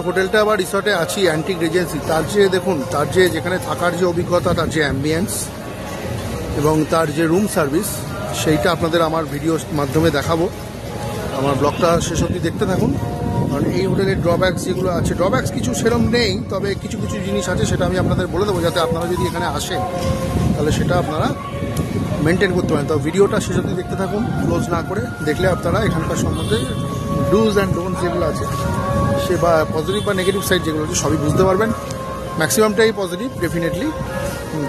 হোটেলটা বা রিসর্টে আছি অ্যান্টিক রিজেন্সি, তার যে দেখুন তার যে যেখানে থাকার যে অভিজ্ঞতা, তার যে অ্যাম্বিয়েন্স এবং তার যে রুম সার্ভিস, সেইটা আপনাদের আমার ভিডিওর মাধ্যমে দেখাবো। আমার ব্লগটা শেষ অবধি দেখতে থাকুন। কারণ এই হোটেলের ড্রব্যাকস যেগুলো আছে, ড্রব্যাকস কিছু সেরম নেই, তবে কিছু কিছু জিনিস আছে, সেটা আমি আপনাদের বলে দেবো, যাতে আপনারা যদি এখানে আসেন তাহলে সেটা আপনারা মেনটেন করতে পারেন। তো ভিডিওটা শেষ অবধি দেখতে থাকুন, ক্লোজ না করে। দেখলে আপনারা এখানকার সম্বন্ধে ডুজ অ্যান্ড ডোন্টস যেগুলো আছে, সে বা পজিটিভ বা নেগেটিভ সাইড যেগুলো আছে, সবই বুঝতে পারবেন। ম্যাক্সিমামটাই পজিটিভ ডেফিনেটলি।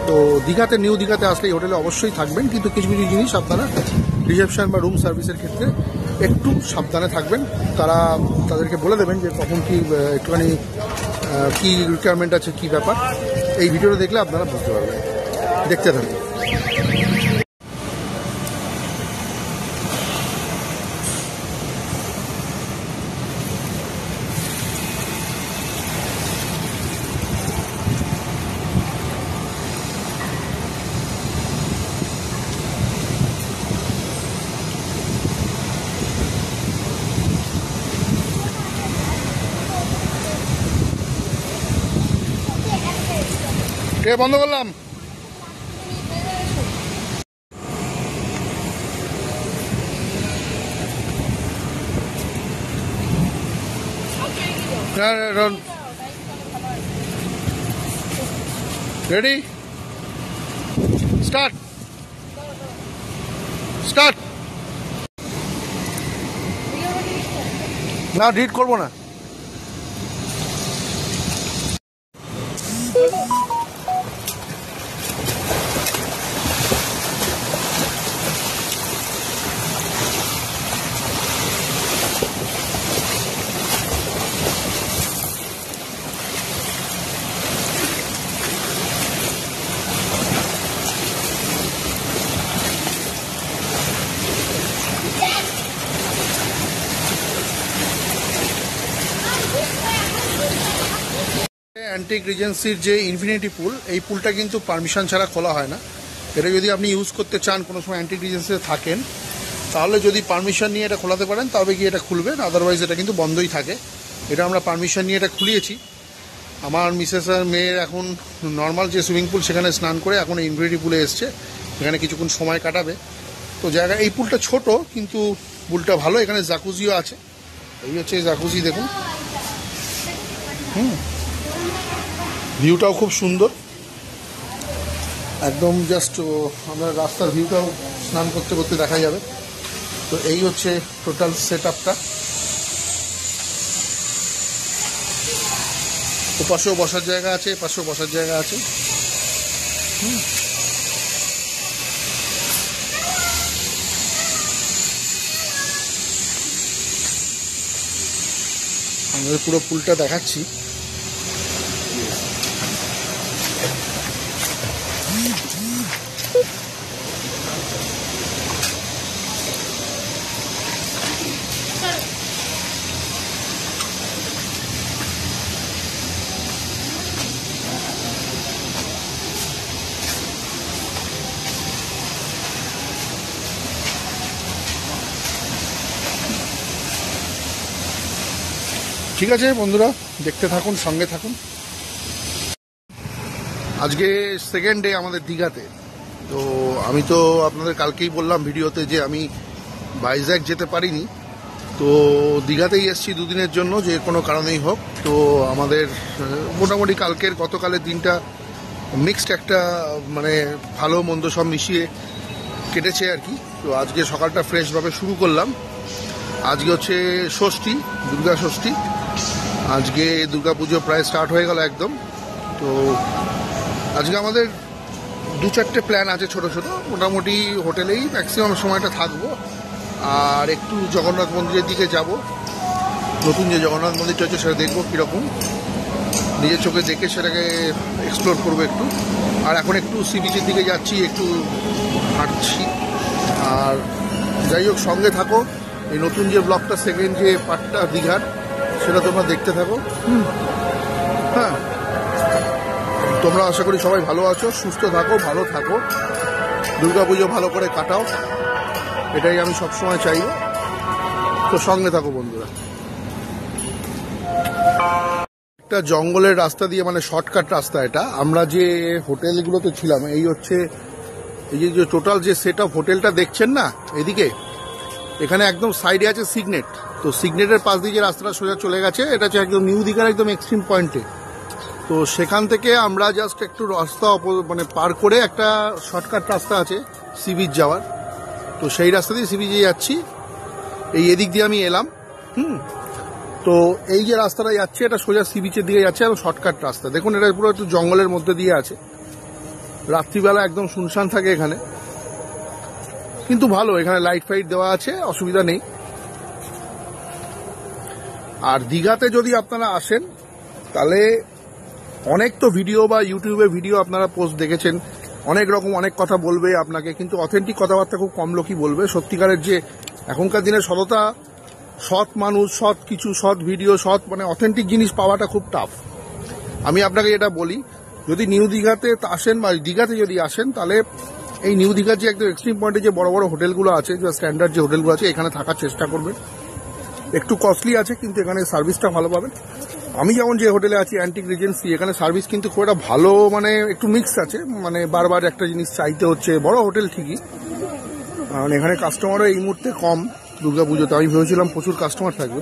তো দীঘাতে, নিউ দীঘাতে আসলে এই হোটেলে অবশ্যই থাকবেন, কিন্তু কিছু কিছু জিনিস আপনারা রিসেপশন বা রুম সার্ভিসের ক্ষেত্রে একটু সাবধানে থাকবেন। তাদেরকে বলে দেবেন যে কখন কি একটুখানি কী রিকোয়ারমেন্ট আছে, কী ব্যাপার। এই ভিডিওটা দেখলে আপনারা বুঝতে পারবেন। দেখতে থাকুন। বন্ধ করলাম। Ready, start start. না, ডিলিট করবো না। অ্যান্টিক রিজেন্সির যে ইনফিনিটি পুল, এই পুলটা কিন্তু পারমিশন ছাড়া খোলা হয় না। এটা যদি আপনি ইউজ করতে চান, কোনো সময় অ্যান্টিক রিজেন্সিতে থাকেন, তাহলে যদি পারমিশন নিয়ে এটা খোলাতে পারেন তবে গিয়ে এটা খুলবেন, আদারওয়াইজ এটা কিন্তু বন্ধই থাকে। এটা আমরা পারমিশন নিয়ে এটা খুলিয়েছি। আমার মিসেস আর মেয়ের এখন নর্মাল যে সুইমিং পুল, সেখানে স্নান করে এখন ইনফিনিটি পুলে এসছে, এখানে কিছুক্ষণ সময় কাটাবে। তো জায়গা, এই পুলটা ছোট কিন্তু পুলটা ভালো। এখানে জাকুজিও আছে। এই হচ্ছে জাকুজি, দেখুন। ভিউটাও খুব সুন্দর, একদম জাস্ট আমরা রাস্তার ভিউটাও স্নান করতে করতে দেখা যাবে। তো এই হচ্ছে টোটাল সেট আপটা। ওপাশেও বসার জায়গা আছে, এপাশেও বসার জায়গা আছে। আমাদের পুরো পুলটা দেখাচ্ছি। ঠিক আছে বন্ধুরা, দেখতে থাকুন, সঙ্গে থাকুন। আজকে সেকেন্ড ডে আমাদের দীঘাতে। তো আমি তো আপনাদের কালকেই বললাম ভিডিওতে যে আমি ভাইজ্যাক যেতে পারিনি। তো দীঘাতেই এসেছি দুদিনের জন্য, যে কোনো কারণেই হোক। তো আমাদের মোটামুটি গতকালের দিনটা মিক্সড একটা, মানে ভালো মন্দ সব মিশিয়ে কেটেছে আর কি। তো আজকে সকালটা ফ্রেশভাবে শুরু করলাম। আজকে হচ্ছে ষষ্ঠী, দুর্গা ষষ্ঠী। আজকে দুর্গাপুজো প্রায় স্টার্ট হয়ে গেল একদম। তো আজকে আমাদের 2-4টে প্ল্যান আছে ছোট ছোট। মোটামুটি হোটেলেই ম্যাক্সিমাম সময়টা থাকবো, আর একটু জগন্নাথ মন্দিরের দিকে যাব। নতুন যে জগন্নাথ মন্দিরটা হচ্ছে সেটা দেখবো কীরকম, নিজের চোখে দেখে সেটাকে এক্সপ্লোর করবো একটু। আর এখন একটু সি বিচের দিকে যাচ্ছি, একটু হাঁটছি। আর যাই হোক, সঙ্গে থাকো। এই নতুন যে ব্লগটা, সেকেন্ড যে পার্টটা দীঘার, সেটা তোমরা দেখতে থাকো। হ্যাঁ, তোমরা আশা করি সবাই ভালো আছো, সুস্থ থাকো, ভালো থাকো, দুর্গাপুজো ভালো করে কাটাও, এটাই আমি সবসময় চাইব। তো সঙ্গে থাকো বন্ধুরা। একটা জঙ্গলের রাস্তা দিয়ে, মানে শর্টকাট রাস্তা এটা। আমরা যে হোটেলগুলোতে ছিলাম, এই হচ্ছে এই যে টোটাল যে সেট অফ হোটেলটা দেখছেন না এদিকে, এখানে একদম সাইডে আছে সিগনেট। তো সিগনেটের পাশ দিয়ে যে রাস্তাটা সোজা চলে গেছে, এটা হচ্ছে একদম নিউ দীঘার একদম এক্সট্রিম পয়েন্টে। তো সেখান থেকে আমরা জাস্ট একটু রাস্তা মানে পার করে একটা শর্টকাট রাস্তা আছে সি বিচ যাওয়ার, তো সেই রাস্তা দিয়ে সি বিচে যাচ্ছি। এই এদিক দিয়ে আমি এলাম। তো এই যে রাস্তাটা যাচ্ছে, এটা সোজা সি বিচের দিকে যাচ্ছে এবং শর্টকাট রাস্তা। দেখুন, এটা পুরো একটু জঙ্গলের মধ্যে দিয়ে আছে। রাত্রিবেলা একদম শুনশান থাকে এখানে, কিন্তু ভালো, এখানে লাইট ফাইট দেওয়া আছে, অসুবিধা নেই। আর দীঘাতে যদি আপনারা আসেন, তাহলে অনেক তো ভিডিও বা ইউটিউবে ভিডিও আপনারা পোস্ট দেখেছেন, অনেক রকম অনেক কথা বলবে আপনাকে, কিন্তু অথেন্টিক কথাবার্তা খুব কম লোকই বলবে। সত্যিকারের যে এখনকার দিনে সততা, সৎ মানুষ, সৎ কিছু, সৎ ভিডিও, সৎ মানে অথেন্টিক জিনিস পাওয়াটা খুব টাফ। আমি আপনাকে এটা বলি, যদি নিউ দীঘাতে আসেন বা দীঘাতে যদি আসেন, তাহলে এই নিউ দীঘার যে একদম এক্সট্রিম পয়েন্টে যে বড় বড় হোটেলগুলো আছে, যে স্ট্যান্ডার্ড যে হোটেলগুলো আছে, এখানে থাকার চেষ্টা করবেন। একটু কস্টলি আছে, কিন্তু এখানে সার্ভিসটা ভালো পাবেন। আমি যেমন যে হোটেলে আছি অ্যান্টিক রিজেন্সি, এখানে সার্ভিস কিন্তু খুব একটা ভালো, মানে একটু মিক্স আছে, মানে বারবার একটা জিনিস চাইতে হচ্ছে। বড় হোটেল ঠিকই, কারণ এখানে কাস্টমারও এই মুহূর্তে কম। দুর্গাপুজোতে আমি ভেবেছিলাম প্রচুর কাস্টমার থাকবে,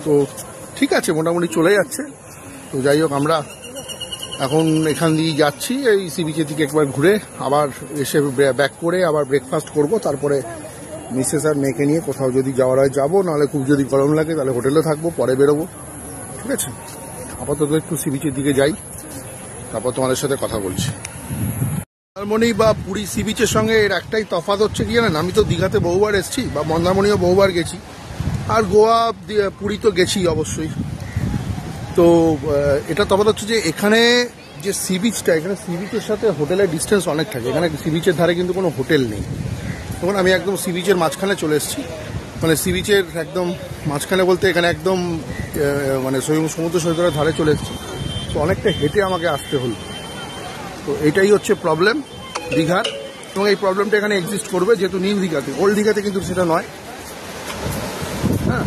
তো ঠিক আছে, মোটামুটি চলে যাচ্ছে। তো যাই হোক, আমরা এখন এখান দিয়ে যাচ্ছি এই সি বিচের দিকে একবার ঘুরে, আবার এসে ব্যাক করে আবার ব্রেকফাস্ট করব, তারপরে মিসেস আর মেয়েকে নিয়ে কোথাও যদি যাওয়ার হয় যাবো, নাহলে খুব যদি গরম লাগে তাহলে হোটেলে থাকবো, পরে বেরোবো। ঠিক আছে, আপাতত একটু সি বিচের দিকে যাই, তারপর তোমাদের সাথে কথা বলছি। মন্দারমণি বা পুরী সি বিচের সঙ্গে এর একটাই তফাৎ হচ্ছে কি জানেন, আমি তো দীঘাতে বহুবার এসেছি বা মন্দারমণিও বহুবার গেছি, আর গোয়া পুরী তো গেছি অবশ্যই। তো এটা তফাৎ হচ্ছে যে এখানে যে সি বিচটা, এখানে সি বিচের সাথে হোটেলের ডিস্টেন্স অনেক থাকে। এখানে সি বিচের ধারে কিন্তু কোনো হোটেল নেই। তখন আমি একদম সি বিচের মাঝখানে চলে এসেছি, মানে সি বিচের একদম মাঝখানে বলতে এখানে একদম মানে সমুদ্র সৈকতের ধারে চলে এসেছি। তো অনেকটা হেঁটে আমাকে আসতে হলো। তো এটাই হচ্ছে প্রবলেম দীঘার, এবং এই প্রবলেমটা এখানে এক্সিস্ট করবে যেহেতু নিউ দীঘাতে। ওল্ড দীঘাতে কিন্তু সেটা নয়। হ্যাঁ,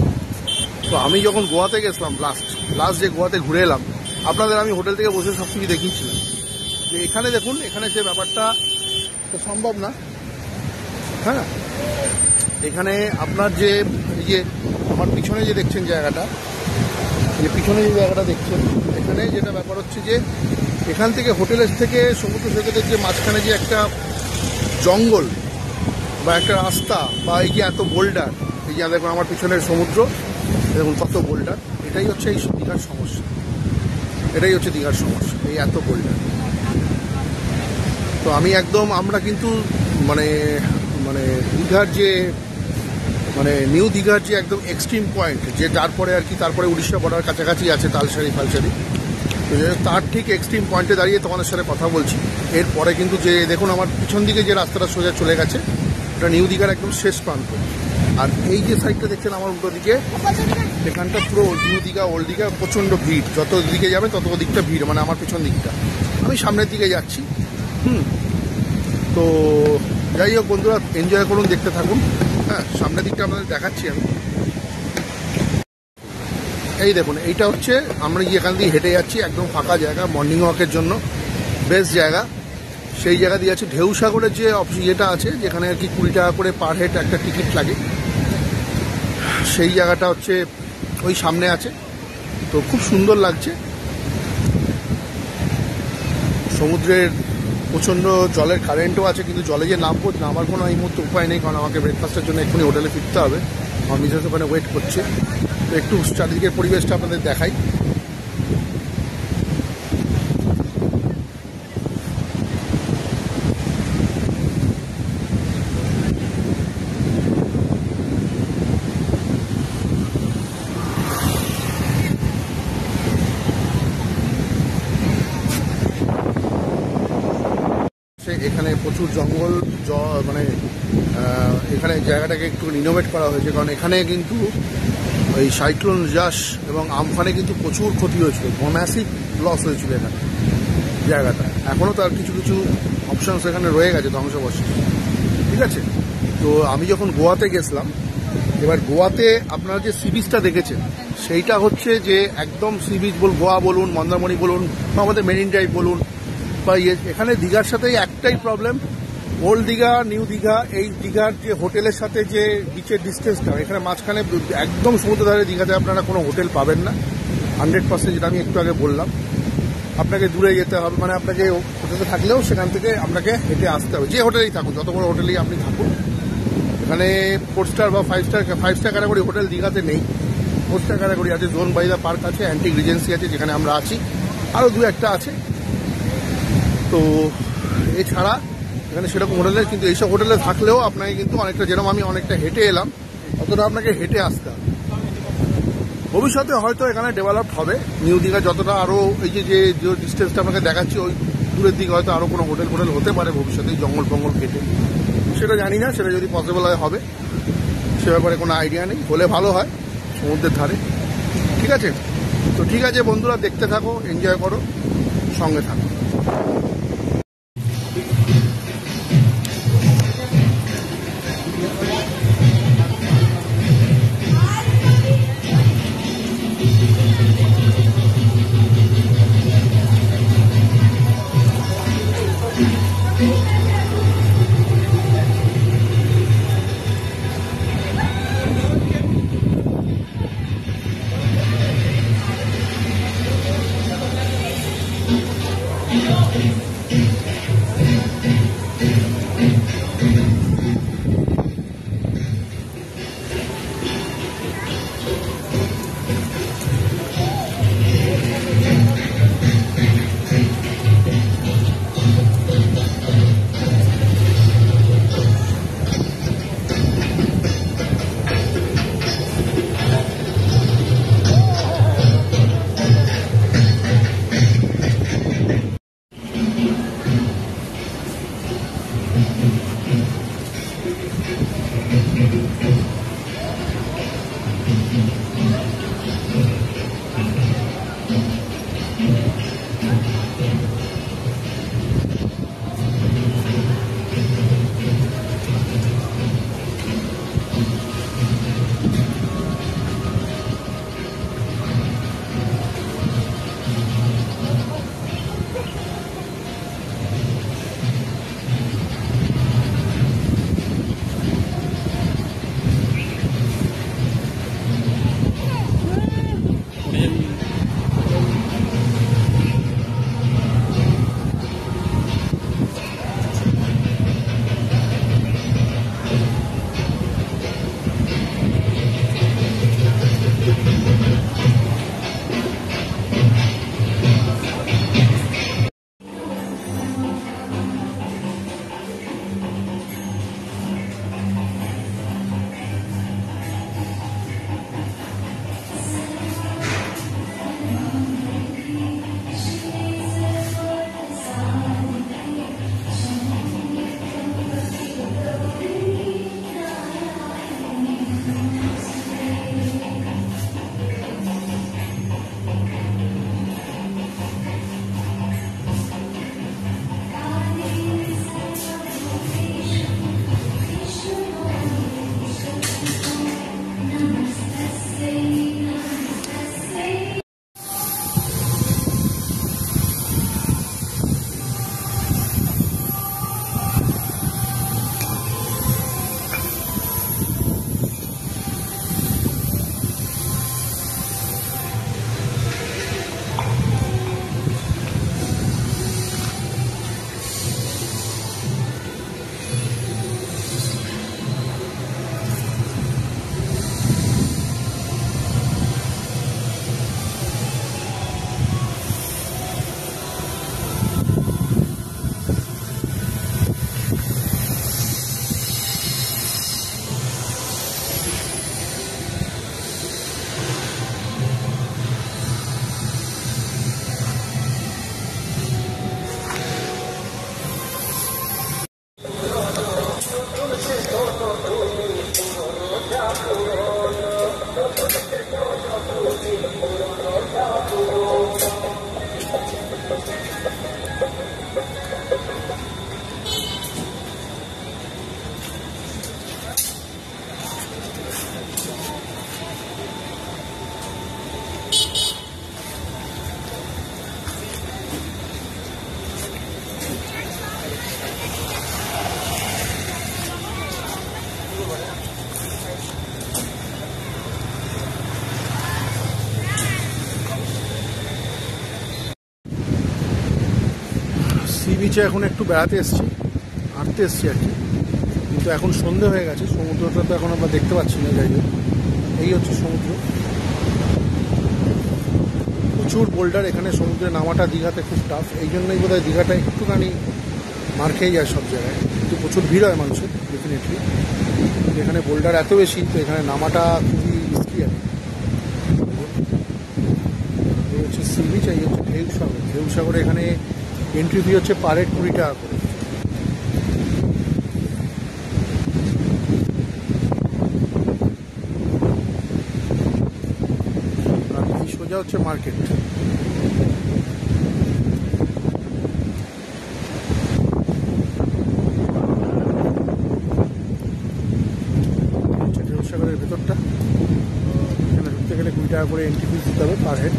তো আমি যখন গোয়াতে গেছিলাম, লাস্ট যে গোয়াতে ঘুরে এলাম, আপনাদের আমি হোটেল থেকে বসে সব কিছু দেখিয়েছিলাম যে এখানে দেখুন, এখানে সে ব্যাপারটা তো সম্ভব না। হ্যাঁ, এখানে আপনার যে এই যে আমার পিছনে যে দেখছেন জায়গাটা, যে পিছনে যে জায়গাটা দেখছেন, এখানে যেটা ব্যাপার হচ্ছে যে এখান থেকে হোটেলের থেকে সমুদ্র সৈকতের যে মাঝখানে যে একটা জঙ্গল বা একটা রাস্তা বা এই যে এত বোল্ডার, এই যে দেখুন আমার পিছনের সমুদ্র, দেখুন কত বোল্ডার, এটাই হচ্ছে এই দীঘার সমস্যা। এটাই হচ্ছে দীঘার সমস্যা, এই এত বোল্ডার। তো আমি একদম, আমরা কিন্তু মানে মানে দীঘার যে মানে নিউ দীঘার যে একদম এক্সট্রিম পয়েন্ট, যে তারপরে আর কি, তারপরে উড়িষ্যা বর্ডার কাছাকাছি আছে তালসারি ফালসারি, তো তার ঠিক এক্সট্রিম পয়েন্টে দাঁড়িয়ে তোমাদের সাথে কথা বলছি। এরপরে কিন্তু যে দেখুন আমার পিছন দিকে যে রাস্তাটা সোজা চলে গেছে, ওটা নিউ দীঘার একদম শেষ প্রান্ত। আর এই যে সাইডটা দেখছেন আমার উল্টো দিকে, এখানটা পুরো নিউ দীঘা, ওল্ড দীঘা, প্রচণ্ড ভিড়। যত দিকে যাবে তত দিকটা ভিড়, মানে আমার পিছন দিকটা। আমি সামনের দিকে যাচ্ছি। তো যাই হোক বন্ধুরা, এনজয় করুন, দেখতে থাকুন। হ্যাঁ, সামনের দিকটা আপনাদের দেখাচ্ছি আমি। এই দেখুন, এইটা হচ্ছে আমরা এখান দিয়ে হেঁটে যাচ্ছি, একদম ফাঁকা জায়গা, মর্নিং ওয়াকের জন্য বেস্ট জায়গা। সেই জায়গা দিয়ে আছে ঢেউ সাগরের যে ইয়েটা আছে, যেখানে আর কি 20 টাকা করে পার হেড একটা টিকিট লাগে, সেই জায়গাটা হচ্ছে ওই সামনে আছে। তো খুব সুন্দর লাগছে। সমুদ্রের প্রচণ্ড জলের কারেন্টও আছে, কিন্তু জলে যে নামার কোনো এই মুহূর্তে উপায় নেই, কারণ আমাকে ব্রেকফাস্টের জন্য এক্ষুনি হোটেলে ফিরতে হবে। আমার মিসেস ওখানে ওয়েট করছে। তো একটু চারিদিকের পরিবেশটা আপনাদের দেখাই। এখানে প্রচুর জঙ্গল, মানে এখানে জায়গাটাকে একটু রিনোভেট করা হয়েছে, কারণ এখানে কিন্তু ওই সাইক্লোন জাস এবং আমফানে কিন্তু প্রচুর ক্ষতি হয়েছিল, ম্যাসিভ লস হয়েছিল এখানে জায়গাটা। এখনও তার কিছু কিছু অপশানস এখানে রয়ে গেছে ধ্বংসবশেষ। ঠিক আছে, তো আমি যখন গোয়াতে গেছিলাম, এবার গোয়াতে আপনারা যে সি বিচটা দেখেছেন সেইটা হচ্ছে যে একদম সি বিচ গোয়া বলুন, মন্দারমণি বলুন, বা আমাদের মেরিন ড্রাইভ বলুন, বা এখানে দীঘার সাথেই একটাই problem, old Digha new Digha, এই দীঘার যে হোটেলের সাথে যে বিচের ডিস্টেন্সটা, এখানে মাঝখানে একদম সমুদ্র ধারে দীঘাতে আপনারা কোনো হোটেল পাবেন না 100%, যেটা আমি একটু আগে বললাম। আপনাকে দূরে যেতে হবে, মানে আপনাকে হোটেলে থাকলেও সেখান থেকে আপনাকে হেঁটে আসতে হবে, যে হোটেলেই থাকুন, যত বড় হোটেলেই আপনি থাকুন। এখানে 4 স্টার বা 5 স্টার ক্যাটাগরি হোটেল দীঘাতে নেই। 4 স্টার ক্যাটাগরি আছে, জোন বাই দ্য পার্ক আছে, অ্যান্টিক রিজেন্সি আছে যেখানে আমরা আছি, আরও 2-1টা আছে। তো এছাড়া এখানে সেরকম হোটেলে, কিন্তু এইসব হোটেলে থাকলেও আপনাকে কিন্তু অনেকটা, যেরকম আমি অনেকটা হেঁটে এলাম, অতটা আপনাকে হেঁটে আসতে হবে। ভবিষ্যতে হয়তো এখানে ডেভেলপড হবে নিউ দীঘা যতটা, আরও এই যে ডিস্টেন্সটা আপনাকে দেখাচ্ছি ওই দূরের দিকে হয়তো আরও কোনো হোটেল হতে পারে ভবিষ্যতে, জঙ্গল ফঙ্গল কেটে, সেটা জানি না, সেটা যদি পসিবল হয় হবে, সে ব্যাপারে কোনো আইডিয়া নেই। হলে ভালো হয় সমুদ্রের ধারে। ঠিক আছে, তো ঠিক আছে বন্ধুরা, দেখতে থাকো, এনজয় করো, সঙ্গে থাকো। বিচে এখন একটু বেড়াতে এসেছি, হাঁটতে এসেছি আর কি, কিন্তু এখন সন্ধে হয়ে গেছে, সমুদ্রটা তো এখন আমরা দেখতে পাচ্ছি না। যাই হোক, এই হচ্ছে সমুদ্র, প্রচুর বোল্ডার এখানে। সমুদ্রে নামাটা দীঘাতে খুব টাফ, এই জন্যই বোধহয় দীঘাটা একটুখানি মার খেয়ে যায় সব জায়গায়, কিন্তু প্রচুর ভিড় হয় মানুষের ডেফিনেটলি। এখানে বোল্ডার এত বেশি, তো এখানে নামাটা খুবই রিস্কি আর কি। এই হচ্ছে সি বিচ, এই হচ্ছে ঢেউসাগর। ঢেউসাগরে এখানে এন্ট্রি ফি হচ্ছে পার হেড 20 টাকা করে। আর এই সোজা হচ্ছে মার্কেট। ঢেউসাগরের ভেতরটা, এখানে ঢুকতে গেলে 20 টাকা করে এন্ট্রি ফিস দিতে হবে পার হেড।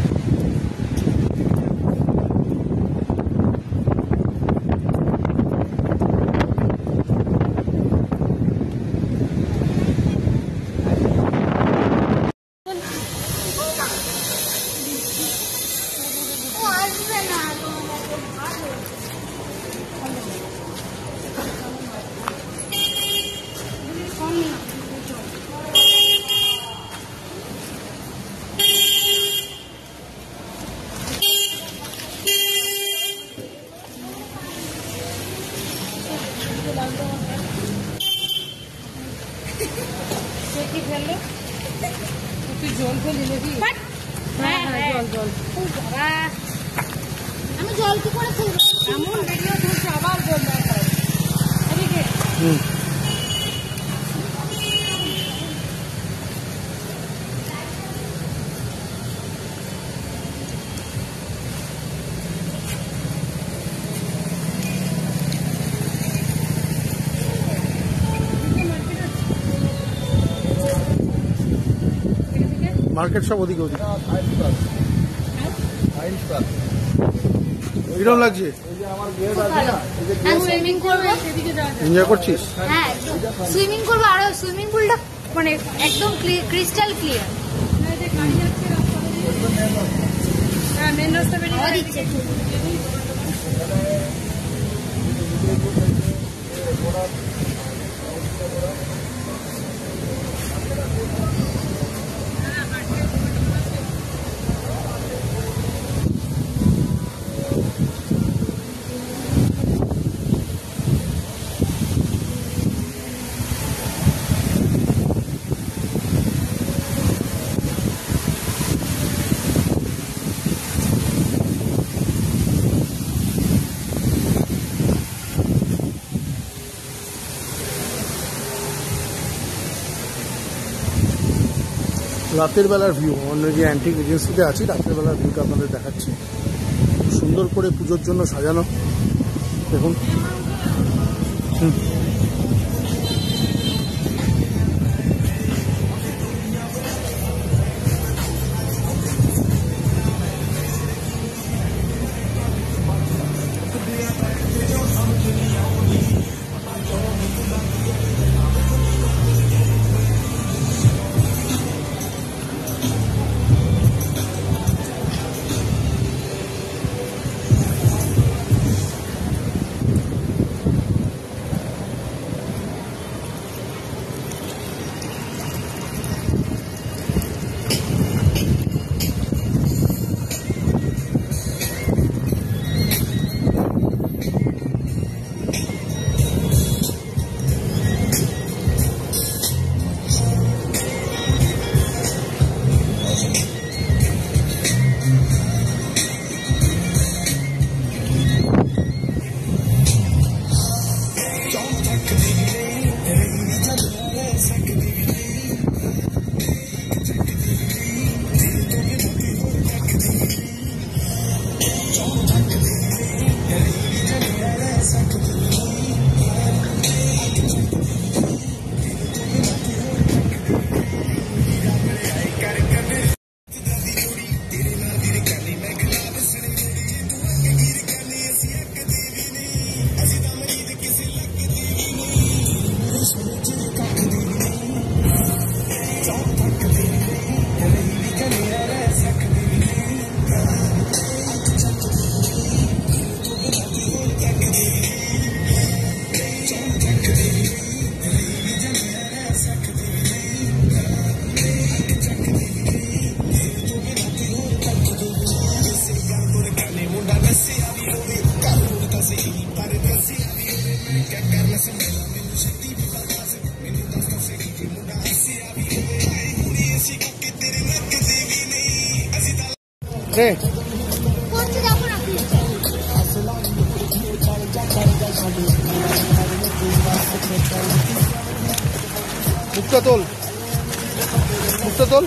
তুই জল ফেলি নাকি? হ্যাঁ জল জল। আমি জল কি করে ফেলবো? এমন ভিডিও তুলছে আবার জল দেখায়। এদিকে মার্কেট সব ওদিকে ওদিকে। কিরকম লাগছে? সুইমিং করবো, এনজয় করছিস? হ্যাঁ সুইমিং করবো, আর সুইমিং পুলটা মানে একদম ক্রিস্টাল ক্লিয়ার। হ্যাঁ মেন রাস্তা বেরিয়ে দিচ্ছে। রাতের বেলার ভিউ, অন্য যে অ্যান্টিক এজেন্সিতে আছি, রাতের বেলার ভিউটা আপনাদের দেখাচ্ছি। সুন্দর করে পুজোর জন্য সাজানো, দেখুন। নে করছি দেখো না please। মুখটা তোল, মুখটা তোল।